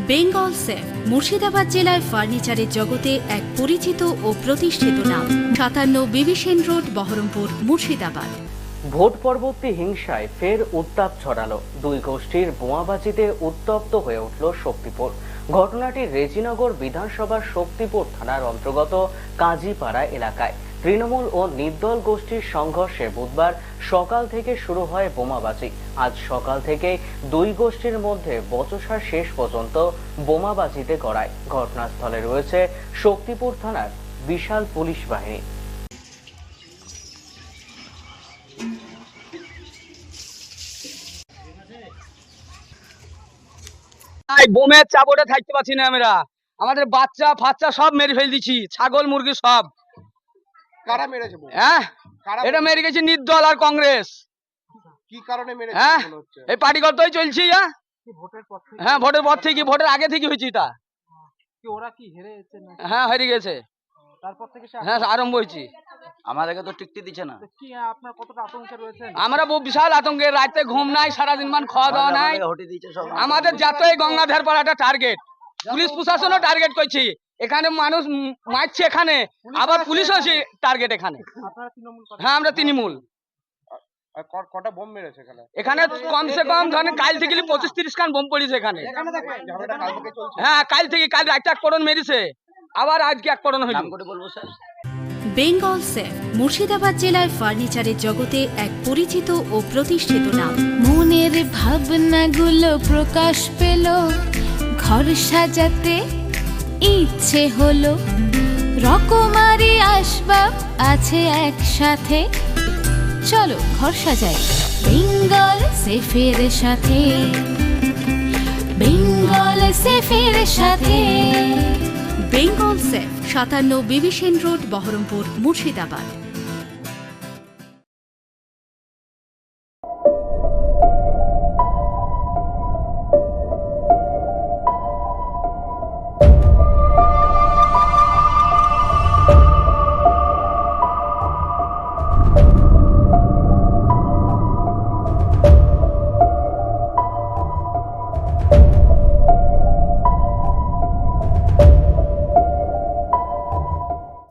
Bengal safe Murshidabad জেলায় ফার্নিচারের জগতে এক পরিচিত ও প্রতিষ্ঠিত নাম। 57 বিবি সেন রোড, বহরমপুর, মুর্শিদাবাদ। ভোট পরবর্তী হিংসায় ফের উত্তাপ ছড়ালো। দুই গোষ্ঠীর বোমাবাজিতে উত্তপ্ত হয়ে উঠল শক্তিপুর। ঘটনাটি রেজিনগর বিধানসভার শক্তিপুর থানার অন্তর্গত কাজীপাড়া এলাকায়। তৃণমূল ও নির্দল গোষ্ঠীর সংঘর্ষে বুধবার সকাল থেকে শুরু হয় বোমাবাজি। আজ সকাল থেকে দুই গোষ্ঠীর মধ্যে বচসা শেষ পর্যন্ত বোমাবাজিতে গড়ায়। ঘটনাস্থলে রয়েছে শক্তিপুর থানার বিশাল পুলিশ বাহিনী। বোমের চাপটে থাকতে পারছি না আমরা। আমাদের বাচ্চা ফাচ্চা সব মেরে ফেল দিচ্ছি, ছাগল মুরগি সব। কারা মেরেছে? হ্যাঁ, এটা মেরে গেছে নির্দল আর কংগ্রেস। কি কারণে মেরেছে? হ্যাঁ, এই পার্টিগতই চলছে। হ্যাঁ, ভোটের পর থেকে, ভোটের আগে থেকে হয়েছে তা। ওরা কি হেরে গেছে? হ্যাঁ, হেরে গেছে। তারপর থেকে হ্যাঁ, আরম্ভ হয়েছে। আমাদেরকে তো টিকতে দিচ্ছে না। কি আপনার কতটা আতঙ্কে রয়েছেন? আমরা বিশাল আতঙ্কে, রাতে ঘুম নাই, সারাদিন মান খাওয়া দাওয়া নাই। আমাদের যাতই গঙ্গাধার পাড়াটা টার্গেট, পুলিশ প্রশাসনও টার্গেট করছে। এখানে মানুষ মারছে, এখানে আবার পুলিশ আছে টার্গেট এখানে। হ্যাঁ, আমরা তৃণমূল। কটা বোম মেরেছে এখানে? এখানে কমসে কম ধরেন কাল থেকে 25-30 খান বোম পড়েছে এখানে। হ্যাঁ, কাল থেকে, কাল একটা কোড়ন মেরেছে, আবার আজকে এক কোড়ন হইল। বলবো স্যার, বেঙ্গল সেফ মুর্শিদাবাদ জেলায় ফার্নিচারের জগতে এক পরিচিত ও প্রতিষ্ঠিত নাম। মনের ভাবনাগুলো প্রকাশ পেল, ঘর সাজাতে ইচ্ছে হলো, রকমারি আসবাব আছে একসাথে, চলো ঘর সাজাই বেঙ্গল সেফের সাথে, বেঙ্গল সেফের সাথে। বেঙ্গল সেফ 57 বিবি সেন রোড, বহরমপুর, মুর্শিদাবাদ।